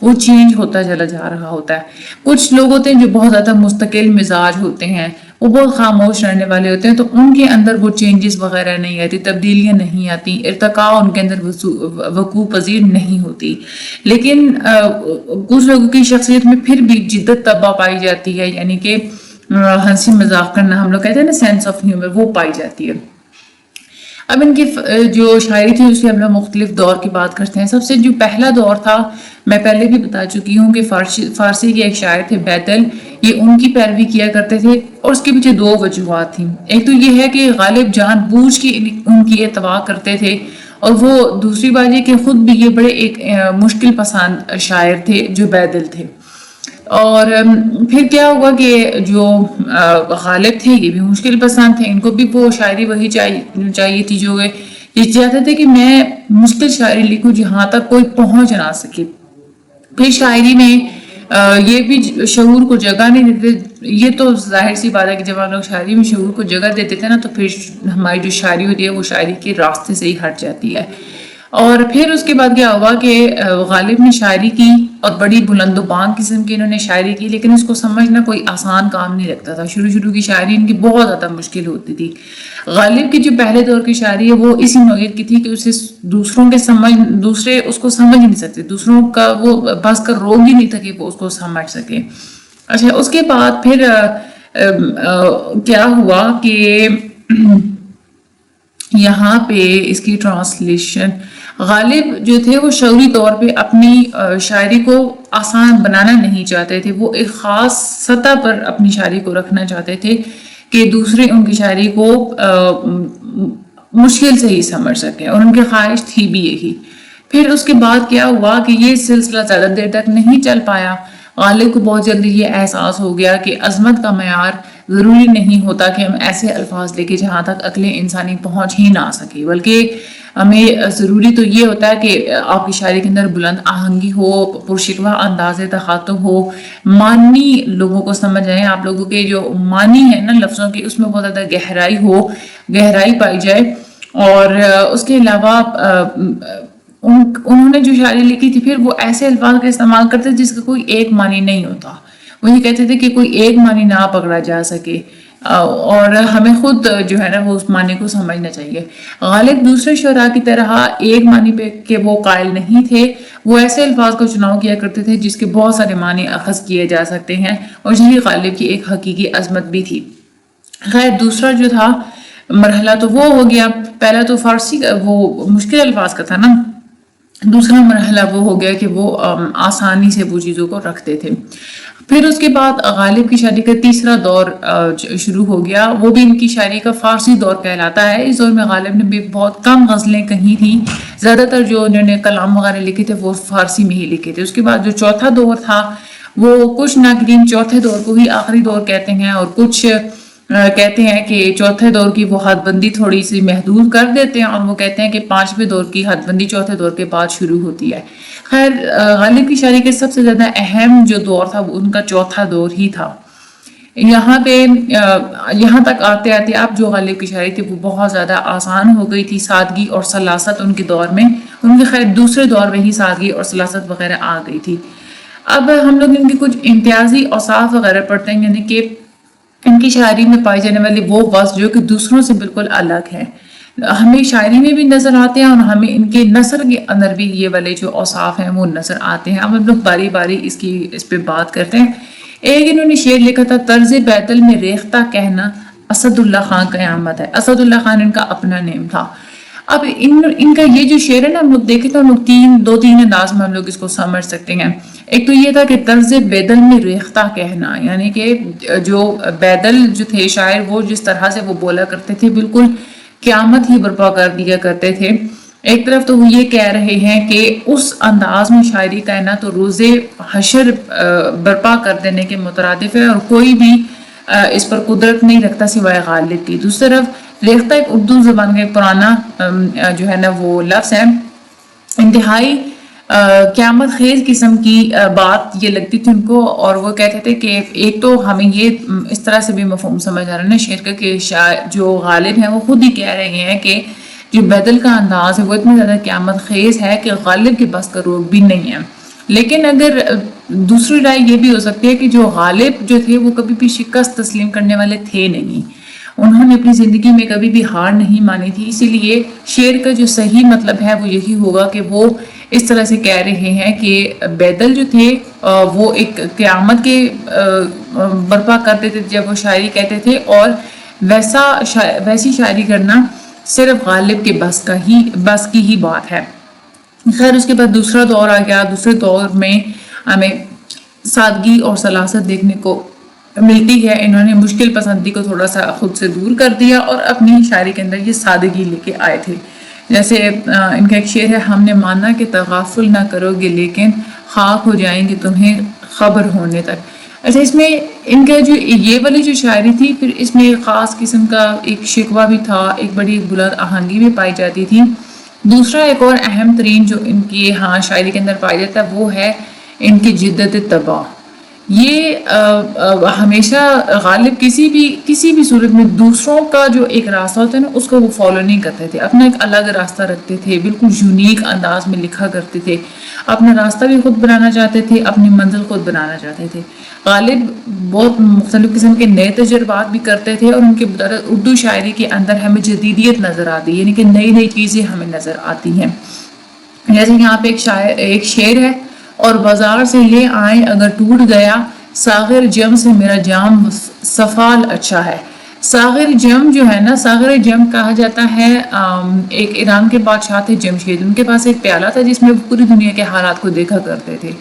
وہ چینج ہوتا چلا جا رہا ہوتا ہے. کچھ لوگ ہوتے ہیں جو بہت زیادہ مستقل مزاج ہوتے ہیں, وہ بہت خاموش رہنے والے ہوتے ہیں, تو ان کے اندر وہ چینجز وغیرہ نہیں آتی, تبدیلیاں نہیں آتی, ارتقاء ان کے اندر وقوع پذیر نہیں ہوتی. لیکن کچھ لوگوں کی شخصیت میں پھر بھی جدت طبع پائی جاتی ہے, یعنی کہ ہنسی مذاق کرنا, ہم لوگ کہتے ہیں نا سینس آف ہیومر, وہ پائی جاتی ہے. اب ان کی جو شاعری تھی اس کے ہم لوگ مختلف دور کی بات کرتے ہیں. سب سے جو پہلا دور تھا, میں پہلے بھی بتا چکی ہوں کہ فارسی کے ایک شاعر تھے بیدل, یہ ان کی پیروی کیا کرتے تھے, اور اس کے پیچھے دو وجوہات تھیں. ایک تو یہ ہے کہ غالب جان بوجھ کے ان کی اتباع کرتے تھے, اور وہ دوسری بات یہ کہ خود بھی یہ بڑے ایک مشکل پسند شاعر تھے جو بیدل تھے. اور پھر کیا ہوا کہ جو غالب تھے یہ بھی مشکل پسند تھے, ان کو بھی وہ شاعری وہی چاہیے تھی جو یہ چاہتے تھے کہ میں مشکل شاعری لکھوں جہاں تک کوئی پہنچ نہ سکے. پھر شاعری میں یہ بھی شعور کو جگہ نہیں دیتے. یہ تو ظاہر سی بات ہے کہ جب ہم لوگ شاعری میں شعور کو جگہ دیتے تھے نا, تو پھر ہماری جو شاعری ہوتی ہے وہ شاعری کے راستے سے ہی ہٹ جاتی ہے. اور پھر اس کے بعد کیا ہوا کہ غالب نے شاعری کی اور بڑی بلند و بانگ قسم کی انہوں نے شاعری کی, لیکن اس کو سمجھنا کوئی آسان کام نہیں لگتا تھا. شروع کی شاعری ان کی بہت زیادہ مشکل ہوتی تھی. غالب کی جو پہلے دور کی شاعری ہے وہ اسی نوعیت کی تھی کہ اسے دوسرے اس کو سمجھ نہیں سکتے, دوسروں کا وہ بس کا روگ ہی نہیں تھا کہ وہ اس کو سمجھ سکے. اچھا, اس کے بعد پھر کیا ہوا کہ یہاں پہ اس کی ٹرانسلیشن, غالب جو تھے وہ شعوری طور پہ اپنی شاعری کو آسان بنانا نہیں چاہتے تھے. وہ ایک خاص سطح پر اپنی شاعری کو رکھنا چاہتے تھے کہ دوسرے ان کی شاعری کو مشکل سے ہی سمجھ سکیں, اور ان کی خواہش تھی بھی یہی. پھر اس کے بعد کیا ہوا کہ یہ سلسلہ زیادہ دیر تک نہیں چل پایا. غالب کو بہت جلدی یہ احساس ہو گیا کہ عظمت کا معیار ضروری نہیں ہوتا کہ ہم ایسے الفاظ لے کے جہاں تک عقل انسانی پہنچ ہی نہ سکے, بلکہ ہمیں ضروری تو یہ ہوتا ہے کہ آپ کی شاعری کے اندر بلند آہنگی ہو, پرشکوہ انداز تخاطب ہو, معنی لوگوں کو سمجھ آئے, آپ لوگوں کے جو معنی ہے نا لفظوں کی اس میں بہت زیادہ گہرائی پائی جائے. اور اس کے علاوہ انہوں نے جو شاعری لکھی تھی پھر وہ ایسے الفاظ کا استعمال کرتے جس کا کوئی ایک معنی نہیں ہوتا. وہ یہ کہتے تھے کہ کوئی ایک معنی نہ پکڑا جا سکے, اور ہمیں خود جو ہے نا وہ اس معنی کو سمجھنا چاہیے. غالب دوسرے شعراء کی طرح ایک معنی پہ کہ وہ قائل نہیں تھے. وہ ایسے الفاظ کا چناؤ کیا کرتے تھے جس کے بہت سارے معنی اخذ کیے جا سکتے ہیں, اور یہی غالب کی ایک حقیقی عظمت بھی تھی. خیر, دوسرا جو تھا مرحلہ تو وہ ہو گیا. پہلا تو فارسی کا وہ مشکل الفاظ کا تھا نا, دوسرا مرحلہ وہ ہو گیا کہ وہ آسانی سے وہ چیزوں کو رکھتے تھے. پھر اس کے بعد غالب کی شاعری کا تیسرا دور شروع ہو گیا. وہ بھی ان کی شاعری کا فارسی دور کہلاتا ہے. اس دور میں غالب نے بھی بہت کم غزلیں کہی تھیں, زیادہ تر جو انہوں نے کلام وغیرہ لکھے تھے وہ فارسی میں ہی لکھے تھے. اس کے بعد جو چوتھا دور تھا وہ کچھ ناقدین چوتھے دور کو ہی آخری دور کہتے ہیں, اور کچھ کہتے ہیں کہ چوتھے دور کی وہ حد بندی تھوڑی سی محدود کر دیتے ہیں, اور وہ کہتے ہیں کہ پانچویں دور کی حد بندی چوتھے دور کے بعد شروع ہوتی ہے. خیر, غالب کی شاعری کے سب سے زیادہ اہم جو دور تھا وہ ان کا چوتھا دور ہی تھا. یہاں تک آتے آتے اب جو غالب کی شاعری تھی وہ بہت زیادہ آسان ہو گئی تھی. سادگی اور سلاست ان کے دور میں, ان کے خیر دوسرے دور میں ہی سادگی اور سلاست وغیرہ آ گئی تھی. اب ہم لوگ ان کے کچھ امتیازی اوصاف وغیرہ پڑھتے ہیں, یعنی کہ ان کی شاعری میں پائی جانے والی وہ وصف جو کہ دوسروں سے بالکل الگ ہے, ہمیں شاعری میں بھی نظر آتے ہیں, اور ہمیں ان کے نثر کے اندر بھی یہ والے جو اوصاف ہیں وہ نظر آتے ہیں. اب ہم لوگ باری باری اس پہ بات کرتے ہیں. ایک انہوں نے شعر لکھا تھا, طرز بیدل میں ریختہ کہنا اسد اللہ خان قیامت ہے. اسد اللہ خان ان کا اپنا نیم تھا. اب ان کا یہ جو شعر ہے نا, ہم لوگ دیکھیں تو ہم لوگ دو تین انداز میں ہم لوگ اس کو سمجھ سکتے ہیں. ایک تو یہ تھا کہ طرز بیدل میں ریختہ کہنا, یعنی کہ جو بیدل جو تھے شاعر وہ جس طرح سے وہ بولا کرتے تھے بالکل قیامت ہی برپا کر دیا کرتے تھے. ایک طرف تو وہ یہ کہہ رہے ہیں کہ اس انداز میں شاعری کہنا تو روز حشر برپا کر دینے کے مترادف ہے, اور کوئی بھی اس پر قدرت نہیں رکھتا سوائے غالب کی. دوسری طرف ریختہ ایک اردو زبان کا ایک پرانا جو ہے نا وہ لفظ ہے. انتہائی قیامت خیز قسم کی بات یہ لگتی تھی ان کو, اور وہ کہتے تھے کہ ایک تو ہمیں یہ اس طرح سے بھی مفہوم سمجھ آ رہا ہے نا شعر کا کہ جو غالب ہیں وہ خود ہی کہہ رہے ہیں کہ جو بیدل کا انداز ہے وہ اتنا زیادہ قیامت خیز ہے کہ غالب کے بس کا روگ بھی نہیں ہے. لیکن اگر دوسری رائے یہ بھی ہو سکتی ہے کہ جو غالب جو تھے وہ کبھی بھی شکست تسلیم کرنے والے تھے نہیں، انہوں نے اپنی زندگی میں کبھی بھی ہار نہیں مانی تھی، اسی لیے شعر کا جو صحیح مطلب ہے وہ یہی ہوگا کہ وہ اس طرح سے کہہ رہے ہیں کہ بیدل جو تھے وہ ایک قیامت کے برپا کرتے تھے جب وہ شاعری کہتے تھے، اور ویسی شاعری کرنا صرف غالب کے بس کی ہی بات ہے۔ خیر اس کے بعد دوسرا دور آ گیا، دوسرے دور میں ہمیں سادگی اور سلاست دیکھنے کو ملتی ہے۔ انہوں نے مشکل پسندی کو تھوڑا سا خود سے دور کر دیا اور اپنی شاعری کے اندر یہ سادگی لے کے آئے تھے۔ جیسے ان کا ایک شعر ہے، ہم نے مانا کہ تغافل نہ کرو گے لیکن خاک ہو جائیں گے تمہیں خبر ہونے تک۔ اچھا اس میں ان کا جو یہ والی جو شاعری تھی، پھر اس میں ایک خاص قسم کا ایک شکوہ بھی تھا، ایک بڑی بلند آہنگی بھی پائی جاتی تھی۔ دوسرا ایک اور اہم ترین جو ان کی شاعری کے اندر پائی جاتا ہے وہ ہے ان کی جدت طبع۔ یہ ہمیشہ غالب کسی بھی صورت میں دوسروں کا جو ایک راستہ ہوتا ہے نا اس کو وہ فالو نہیں کرتے تھے، اپنا ایک الگ راستہ رکھتے تھے، بالکل یونیک انداز میں لکھا کرتے تھے، اپنا راستہ بھی خود بنانا چاہتے تھے، اپنی منزل خود بنانا چاہتے تھے۔ غالب بہت مختلف قسم کے نئے تجربات بھی کرتے تھے اور ان کے اردو شاعری کے اندر ہمیں جدیدیت نظر آتی ہے، یعنی کہ نئی چیزیں ہمیں نظر آتی ہیں۔ جیسے یہاں پہ ایک شعر ہے، اور بازار سے لے آئیں اگر ٹوٹ گیا، ساغر جم سے میرا جام سفال اچھا ہے۔ ساغر جم جو ہے نا، ساغر جم کہا جاتا ہے، ایک ایران کے بادشاہ تھے جمشید، ان کے پاس ایک پیالہ تھا جس میں پوری دنیا کے حالات کو دیکھا کرتے تھے،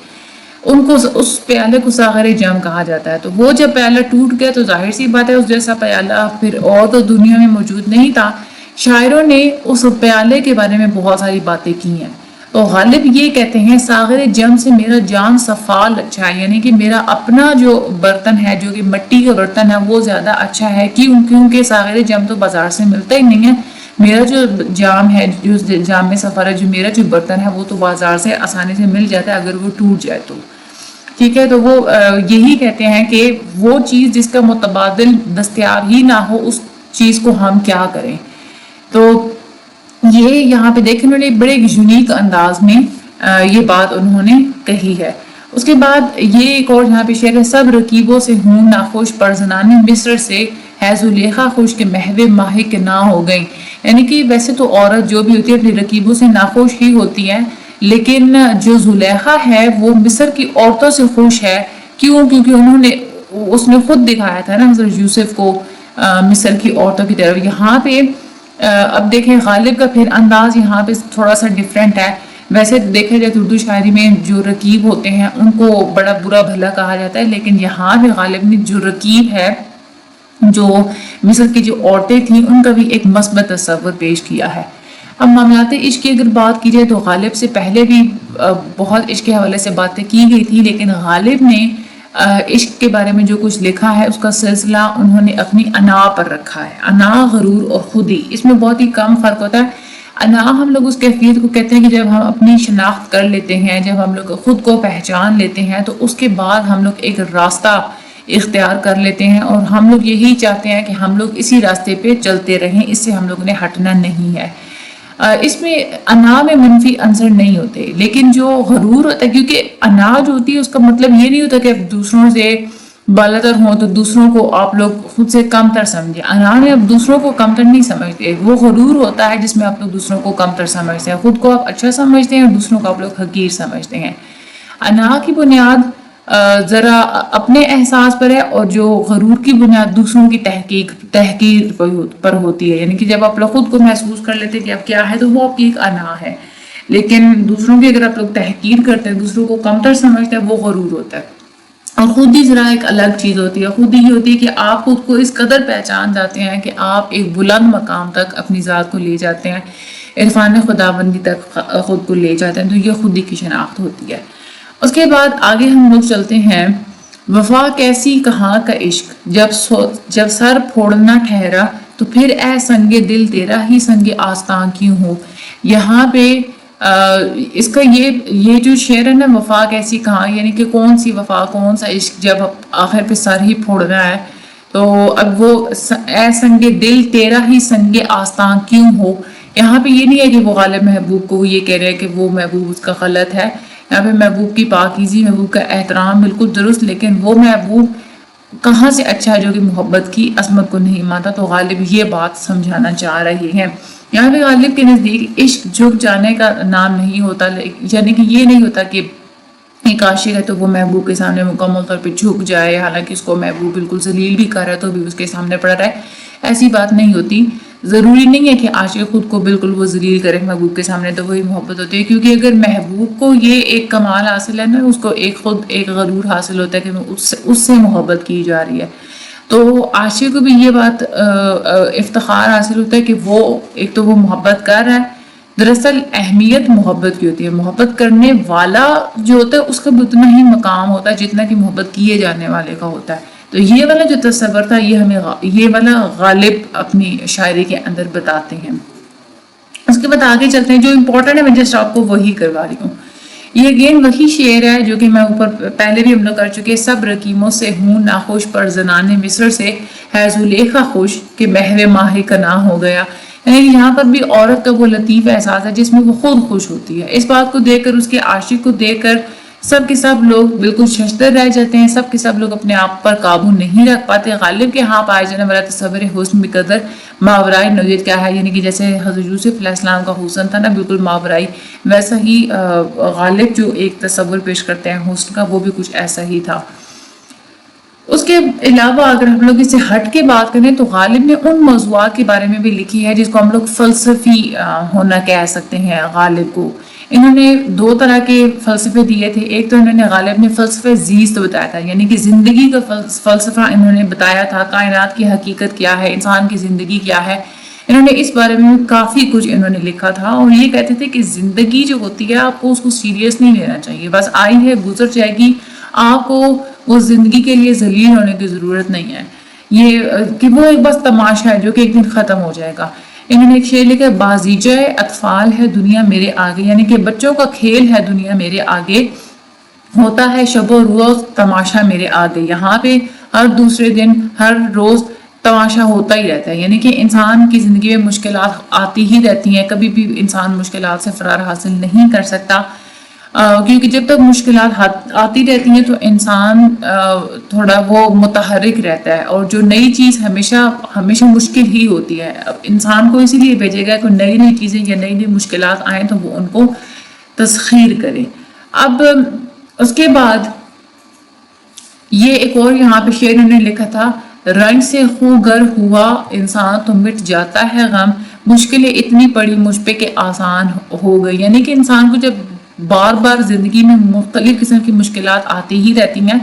ان کو اس پیالے کو ساغر جم کہا جاتا ہے۔ تو وہ جب پیالہ ٹوٹ گیا تو ظاہر سی بات ہے اس جیسا پیالہ پھر اور تو دنیا میں موجود نہیں تھا۔ شاعروں نے اس پیالے کے بارے میں بہت ساری باتیں کی ہیں، تو غالب یہ کہتے ہیں ساغر جم سے میرا جام صفال اچھا ہے، یعنی کہ میرا اپنا جو برتن ہے جو کہ مٹی کا برتن ہے وہ زیادہ اچھا ہے، کیونکہ ساغر جم تو بازار سے ملتا ہی نہیں ہے، میرا جو جام ہے، جو جام میں سفر ہے، جو میرا جو برتن ہے وہ تو بازار سے آسانی سے مل جاتا ہے اگر وہ ٹوٹ جائے تو ٹھیک ہے۔ تو وہ یہی کہتے ہیں کہ وہ چیز جس کا متبادل دستیاب ہی نہ ہو اس چیز کو ہم کیا کریں۔ تو یہ یہاں پہ دیکھیں انہوں نے بڑے یونیک انداز میں یہ بات انہوں نے کہی ہے۔ اس کے بعد یہ ایک اور یہاں پہ شعر ہے، سب رکیبوں سے ہوں ناخوش پر زنان مصر سے ہے زلیخا خوش کے محو ماہ کے نہ ہو گئی، یعنی کہ ویسے تو عورت جو بھی ہوتی ہے اپنی رکیبوں سے ناخوش ہی ہوتی ہے، لیکن جو زلیخا ہے وہ مصر کی عورتوں سے خوش ہے، کیونکہ اس نے خود دکھایا تھا نا حضرت یوسف کو مصر کی عورتوں کی طرف۔ یہاں پہ اب دیکھیں غالب کا پھر انداز یہاں پہ تھوڑا سا ڈیفرنٹ ہے۔ ویسے دیکھا جائے تو اردو شاعری میں جو رکیب ہوتے ہیں ان کو بڑا برا بھلا کہا جاتا ہے، لیکن یہاں پہ غالب نے جو رکیب ہے، جو مصر کی جو عورتیں تھیں ان کا بھی ایک مثبت تصور پیش کیا ہے۔ اب معاملات عشق کی اگر بات کی جائے تو غالب سے پہلے بھی بہت عشق کے حوالے سے باتیں کی گئی تھی، لیکن غالب نے عشق کے بارے میں جو کچھ لکھا ہے اس کا سلسلہ انہوں نے اپنی انا پر رکھا ہے۔ انا، غرور اور خودی، اس میں بہت ہی کم فرق ہوتا ہے۔ انا ہم لوگ اس کیفیت کو کہتے ہیں کہ جب ہم اپنی شناخت کر لیتے ہیں، جب ہم لوگ خود کو پہچان لیتے ہیں تو اس کے بعد ہم لوگ ایک راستہ اختیار کر لیتے ہیں اور ہم لوگ یہی چاہتے ہیں کہ ہم لوگ اسی راستے پہ چلتے رہیں، اس سے ہم لوگوں نے ہٹنا نہیں ہے۔ اس میں انا میں منفی عنصر نہیں ہوتے، لیکن جو غرور ہوتا ہے، کیونکہ انا جو ہوتی ہے اس کا مطلب یہ نہیں ہوتا کہ آپ دوسروں سے بالاتر ہوں تو دوسروں کو آپ لوگ خود سے کم تر سمجھیں۔ انا میں آپ دوسروں کو کم تر نہیں سمجھتے، وہ غرور ہوتا ہے جس میں آپ لوگ دوسروں کو کم تر سمجھتے ہیں، خود کو آپ اچھا سمجھتے ہیں اور دوسروں کو آپ لوگ حقیر سمجھتے ہیں۔ انا کی بنیاد ذرا اپنے احساس پر ہے اور جو غرور کی بنیاد دوسروں کی تحقیر پر ہوتی ہے، یعنی کہ جب آپ لوگ خود کو محسوس کر لیتے کہ اب کیا ہے تو وہ آپ کی ایک انا ہے، لیکن دوسروں کی اگر آپ لوگ تحقیر کرتے ہیں، دوسروں کو کم تر سمجھتے ہیں، وہ غرور ہوتا ہے۔ اور خود ہی ذرا ایک الگ چیز ہوتی ہے، خود ہی ہوتی ہے کہ آپ خود کو اس قدر پہچان جاتے ہیں کہ آپ ایک بلند مقام تک اپنی ذات کو لے جاتے ہیں، عرفان خداوندی تک خود کو لے جاتے ہیں، تو یہ خود ہی کی شناخت ہوتی ہے۔ اس کے بعد آگے ہم لوگ چلتے ہیں، وفا کیسی کہاں کا عشق، جب سر پھوڑنا ٹھہرا تو پھر اے سنگ دل تیرا ہی سنگ آستاں کیوں ہو۔ یہاں پہ اس کا یہ جو شعر ہے نا، وفا کیسی کہاں، یعنی کہ کون سی وفا، کون سا عشق جب آخر پہ سر ہی پھوڑنا ہے، تو اب وہ اے سنگ دل تیرا ہی سنگ آستاں کیوں ہو۔ یہاں پہ یہ نہیں ہے کہ وہ غالب محبوب کو یہ کہہ رہے ہیں کہ وہ محبوب اس کا غلط ہے، یہاں پہ محبوب کی پاکیزی، محبوب کا احترام بالکل درست، لیکن وہ محبوب کہاں سے اچھا ہے جو کہ محبت کی عظمت کو نہیں مانتا. تو غالب یہ بات سمجھانا چاہ رہے ہیں. یہاں پہ غالب کے نزدیک عشق جھک جانے کا نام نہیں ہوتا، یعنی کہ یہ نہیں ہوتا کہ ایک عاشق ہے تو وہ محبوب کے سامنے مکمل طور پہ جھک جائے، حالانکہ اس کو محبوب بالکل ذلیل بھی کر رہا ہے تو بھی اس کے سامنے پڑ رہا ہے. ایسی بات نہیں ہوتی. ضروری نہیں ہے کہ عاشق خود کو بالکل وہ ذلیل کرے محبوب کے سامنے تو وہی محبت ہوتی ہے، کیونکہ اگر محبوب کو یہ ایک کمال حاصل ہے نا، اس کو خود ایک غرور حاصل ہوتا ہے کہ اس سے محبت کی جا رہی ہے، تو عاشق کو بھی یہ بات افتخار حاصل ہوتا ہے کہ وہ ایک تو وہ محبت کر رہا ہے. دراصل اہمیت محبت کی ہوتی ہے. محبت کرنے والا جو ہوتا ہے اس کا اتنا ہی مقام ہوتا ہے جتنا کہ محبت کیے جانے والے کا ہوتا ہے. تو یہ والا جو تصور تھا یہ والا غالب اپنی شاعری کے اندر بتاتے ہیں. اس کے بعد آگے چلتے ہیں. جو امپورٹنٹ ہے میں جسٹ آپ کو وہی کروا رہی ہوں. یہ اگین وہی شعر ہے جو کہ میں اوپر پہلے بھی ہم لوگ کر چکے. سب رقیموں سے ہوں ناخوش پر زنان مصر سے ہے زلیخا خوش کہ محو ماہ کنا ہو گیا. یعنی یہاں پر بھی عورت کا وہ لطیف احساس ہے جس میں وہ خود خوش ہوتی ہے. اس بات کو دیکھ کر، اس کے عاشق کو دیکھ کر سب کے سب لوگ بالکل ششدر رہ جاتے ہیں. سب کے سب لوگ اپنے آپ پر قابو نہیں رکھ پاتے. غالب کے ہاں پائے جانے والا تصور حسن بقدر ماورائے نوجد کیا ہے، یعنی کہ جیسے حضرت یوسف علیہ السلام کا حسن تھا نا بالکل ماورائی، ویسا ہی غالب جو ایک تصور پیش کرتے ہیں حسن کا وہ بھی کچھ ایسا ہی تھا. اس کے علاوہ اگر ہم لوگ اس سے ہٹ کے بات کریں تو غالب نے ان موضوعات کے بارے میں بھی لکھی ہے جس کو ہم لوگ فلسفی ہونا کہہ سکتے ہیں. غالب کو انہوں نے دو طرح کے فلسفے دیے تھے. ایک تو انہوں نے غالب نے فلسفہ زیست بتایا تھا، یعنی کہ زندگی کا فلسفہ انہوں نے بتایا تھا. کائنات کی حقیقت کیا ہے، انسان کی زندگی کیا ہے، انہوں نے اس بارے میں کافی کچھ انہوں نے لکھا تھا. اور یہ کہتے تھے کہ زندگی جو ہوتی ہے آپ کو اس کو سیریس نہیں لینا چاہیے، بس آئی ہے گزر جائے گی، آپ کو وہ زندگی کے لیے ذلیل ہونے کی ضرورت نہیں ہے. یہ کہ وہ ایک بس تماشا ہے جو کہ ایک دن ختم ہو جائے گا. انہوں نے ایک شعر لکھا بازیچہ اطفال ہے دنیا میرے آگے، یعنی کہ بچوں کا کھیل ہے دنیا میرے آگے، ہوتا ہے شب و روز تماشا میرے آگے. یہاں پہ ہر دوسرے دن ہر روز تماشا ہوتا ہی رہتا ہے. یعنی کہ انسان کی زندگی میں مشکلات آتی ہی رہتی ہیں، کبھی بھی انسان مشکلات سے فرار حاصل نہیں کر سکتا، کیونکہ جب تک مشکلات آتی رہتی ہیں تو انسان تھوڑا وہ متحرک رہتا ہے، اور جو نئی چیز ہمیشہ مشکل ہی ہوتی ہے. اب انسان کو اسی لیے بھیجے گا کہ نئی چیزیں یا نئی مشکلات آئیں تو وہ ان کو تسخیر کرے. اب اس کے بعد یہ ایک اور یہاں پہ شعر انہوں نے لکھا تھا رنگ سے خوگر ہوا انسان تو مٹ جاتا ہے غم، مشکلیں اتنی پڑی مجھ پہ کہ آسان ہو گئی. یعنی کہ انسان کو جب بار بار زندگی میں مختلف قسم کی مشکلات آتی ہی رہتی ہیں،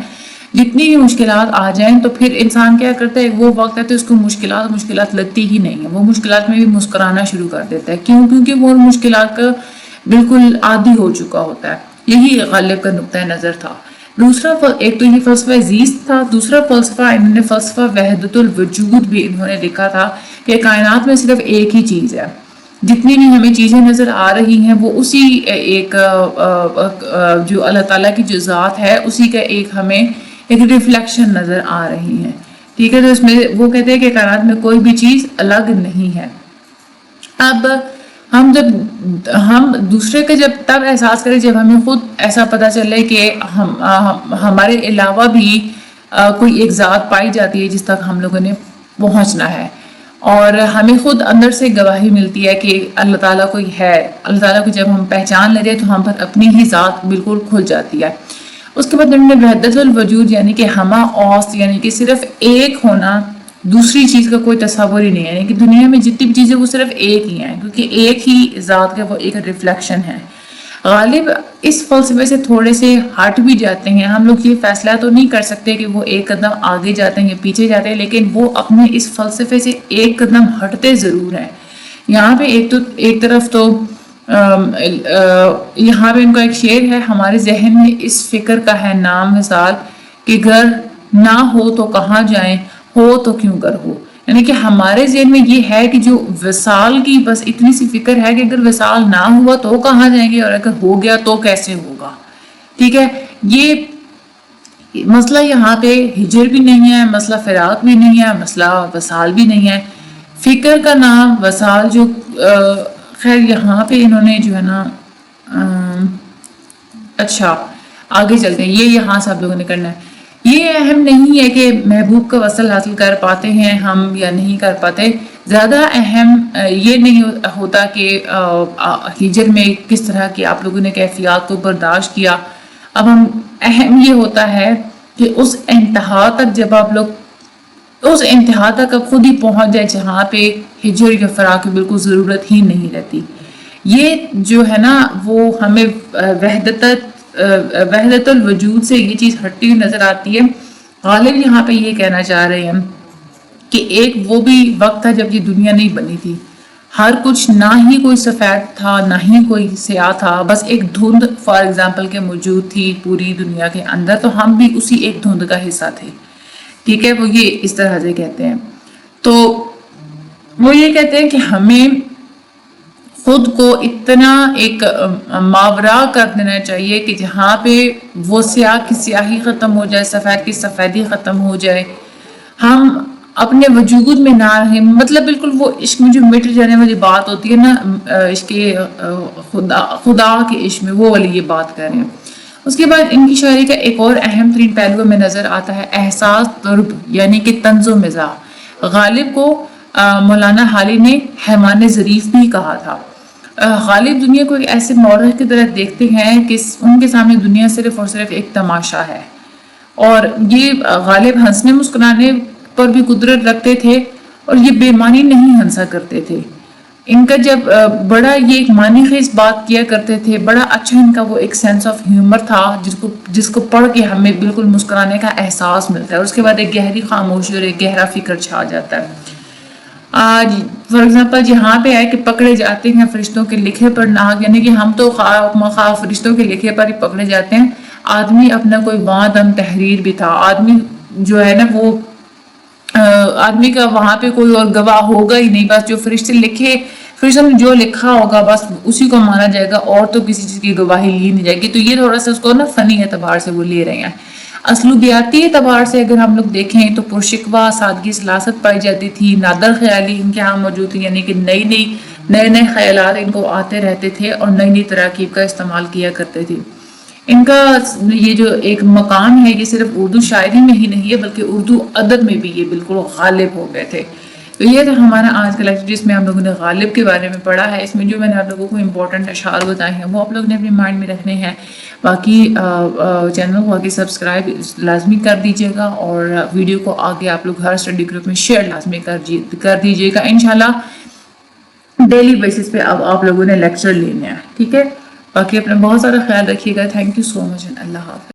جتنی بھی مشکلات آ جائیں تو پھر انسان کیا کرتا ہے، وہ وقت ہے تو اس کو مشکلات لگتی ہی نہیں ہے، وہ مشکلات میں بھی مسکرانا شروع کر دیتا ہے. کیوں؟ کیونکہ وہ مشکلات کا بالکل عادی ہو چکا ہوتا ہے. یہی غالب کا نقطہ نظر تھا. دوسرا ایک تو یہ فلسفہ زیست تھا، دوسرا فلسفہ انہوں نے فلسفہ وحدت الوجود بھی انہوں نے لکھا تھا کہ کائنات میں صرف ایک ہی چیز ہے، جتنی بھی ہمیں چیزیں نظر آ رہی ہیں وہ اسی ایک جو اللہ تعالیٰ کی جو ذات ہے اسی کا ہمیں ایک ریفلیکشن نظر آ رہی ہے. ٹھیک ہے، تو اس میں وہ کہتے ہیں کہ کائنات میں کوئی بھی چیز الگ نہیں ہے. اب ہم دوسرے کا جب تب احساس کریں جب ہمیں خود ایسا پتہ چلے کہ ہمارے علاوہ بھی کوئی ایک ذات پائی جاتی ہے جس تک ہم لوگوں نے پہنچنا ہے، اور ہمیں خود اندر سے گواہی ملتی ہے کہ اللہ تعالیٰ کوئی ہے. اللہ تعالیٰ کو جب ہم پہچان لیتے ہیں تو ہم پر اپنی ہی ذات بالکل کھل جاتی ہے. اس کے بعد انہوں نے وحدت الوجود یعنی کہ ہمہ اوست، یعنی کہ صرف ایک ہونا، دوسری چیز کا کوئی تصور ہی نہیں ہے. یعنی کہ دنیا میں جتنی بھی چیزیں وہ صرف ایک ہی ہیں، کیونکہ ایک ہی ذات کا وہ ایک ریفلیکشن ہے. غالب اس فلسفے سے تھوڑے سے ہٹ بھی جاتے ہیں. ہم لوگ یہ فیصلہ تو نہیں کر سکتے کہ وہ ایک قدم آگے جاتے ہیں یا پیچھے جاتے ہیں، لیکن وہ اپنے اس فلسفے سے ایک قدم ہٹتے ضرور ہیں. یہاں پہ ایک طرف تو یہاں پہ ان کا ایک شعر ہے ہمارے ذہن میں اس فکر کا ہے نام مثال کہ گھر نہ ہو تو کہاں جائیں، ہو تو کیوں کر ہو. یعنی کہ ہمارے ذہن میں یہ ہے کہ جو وصال کی بس اتنی سی فکر ہے کہ اگر وصال نہ ہوا تو کہاں جائیں گے، اور اگر ہو گیا تو کیسے ہوگا. ٹھیک ہے، یہ مسئلہ یہاں پہ ہجر بھی نہیں ہے، مسئلہ فراق بھی نہیں ہے، مسئلہ وصال بھی نہیں ہے. فکر کا نام وصال جو خیر یہاں پہ انہوں نے جو ہے نا اچھا آگے چلتے ہیں، یہ یہاں سے آپ لوگوں نے کرنا ہے. یہ اہم نہیں ہے کہ محبوب کا وصل حاصل کر پاتے ہیں ہم یا نہیں کر پاتے. زیادہ اہم یہ نہیں ہوتا کہ ہجر میں کس طرح کی آپ لوگوں نے کیفیات کو برداشت کیا. اب ہم اہم یہ ہوتا ہے کہ اس انتہا تک جب آپ لوگ اس انتہا تک اب خود ہی پہنچ جائے جہاں پہ ہجر یا فراق کی بالکل ضرورت ہی نہیں رہتی. یہ جو ہے نا وہ ہمیں وحدت الوجود سے یہ چیز ہٹتی ہوئی نظر آتی ہے. غالب یہاں پہ یہ کہنا چاہ رہے ہیں کہ ایک وہ بھی وقت تھا جب یہ دنیا نہیں بنی تھی، ہر کچھ نہ ہی کوئی سفید تھا نہ ہی کوئی سیاہ تھا، بس ایک دھند فار ایگزامپل کے موجود تھی پوری دنیا کے اندر، تو ہم بھی اسی ایک دھند کا حصہ تھے. ٹھیک ہے، وہ یہ اس طرح سے کہتے ہیں. تو وہ یہ کہتے ہیں کہ ہمیں خود کو اتنا ایک ماورا کر دینا چاہیے کہ جہاں پہ وہ سیاہ کی سیاہی ختم ہو جائے، سفید کی سفیدی ختم ہو جائے، ہم اپنے وجود میں نہ رہیں. مطلب بالکل وہ عشق میں جو مٹ جانے والی بات ہوتی ہے نا، عشق خدا کے عشق میں، وہ والی یہ بات کر رہے ہیں. اس کے بعد ان کی شاعری کا ایک اور اہم ترین پہلو میں نظر آتا ہے احساس ضرب، یعنی کہ طنز و مزاح. غالب کو مولانا حالی نے حیوان ظریف بھی کہا تھا. غالب دنیا کو ایک ایسے مورخ کی طرح دیکھتے ہیں کہ ان کے سامنے دنیا صرف اور صرف ایک تماشا ہے، اور یہ غالب ہنسنے مسکرانے پر بھی قدرت رکھتے تھے اور یہ بے معنی نہیں ہنسا کرتے تھے. ان کا جب بڑا یہ ایک معنی خیز بات کیا کرتے تھے، بڑا اچھا ان کا وہ ایک سینس آف ہیومر تھا جس کو پڑھ کے ہمیں بالکل مسکرانے کا احساس ملتا ہے، اور اس کے بعد ایک گہری خاموشی اور ایک گہرا فکر چھا جاتا ہے. فار ایگزامپل جہاں پہ ہے کہ پکڑے جاتے ہیں فرشتوں کے لکھے پر ناحق، یعنی کہ ہم تو خواہ فرشتوں کے لکھے پر ہی پکڑے جاتے ہیں. آدمی اپنا کوئی وہاں دم تحریر بھی تھا، آدمی جو ہے نا وہ آدمی کا وہاں پہ کوئی اور گواہ ہوگا ہی نہیں، بس جو فرشتوں نے جو لکھا ہوگا بس اسی کو مانا جائے گا، اور تو کسی چیز کی گواہی لی نہیں جائے گی. تو یہ تھوڑا سا اس کو نا فنی اعتبار سے وہ لے رہے ہیں. اسلوبیاتی اعتبار سے اگر ہم لوگ دیکھیں تو پرشکوہ سادگی سلاست پائی جاتی تھی، نادر خیالی ان کے یہاں موجود تھی، یعنی کہ نئے خیالات ان کو آتے رہتے تھے اور نئی تراکیب کا استعمال کیا کرتے تھے. ان کا یہ جو ایک مقام ہے یہ صرف اردو شاعری میں ہی نہیں ہے بلکہ اردو ادب میں بھی یہ بالکل غالب ہو گئے تھے. تو یہ تھا ہمارا آج کا لیکچر جس میں ہم لوگوں نے غالب کے بارے میں پڑھا ہے. اس میں جو میں نے آپ لوگوں کو امپورٹنٹ اشعار بتائے ہیں وہ آپ لوگ نے اپنے مائنڈ میں رکھنے ہیں. باقی چینل کو آگے سبسکرائب لازمی کر دیجیے گا، اور ویڈیو کو آگے آپ لوگ ہر اسٹڈی گروپ میں شیئر لازمی کر دیجیے گا. انشاءاللہ ڈیلی بیسس پہ اب آپ لوگوں نے لیکچر لینے ہیں. ٹھیک ہے، باقی اپنا بہت سارا خیال رکھیے گا. تھینک یو سو مچ، اللہ حافظ.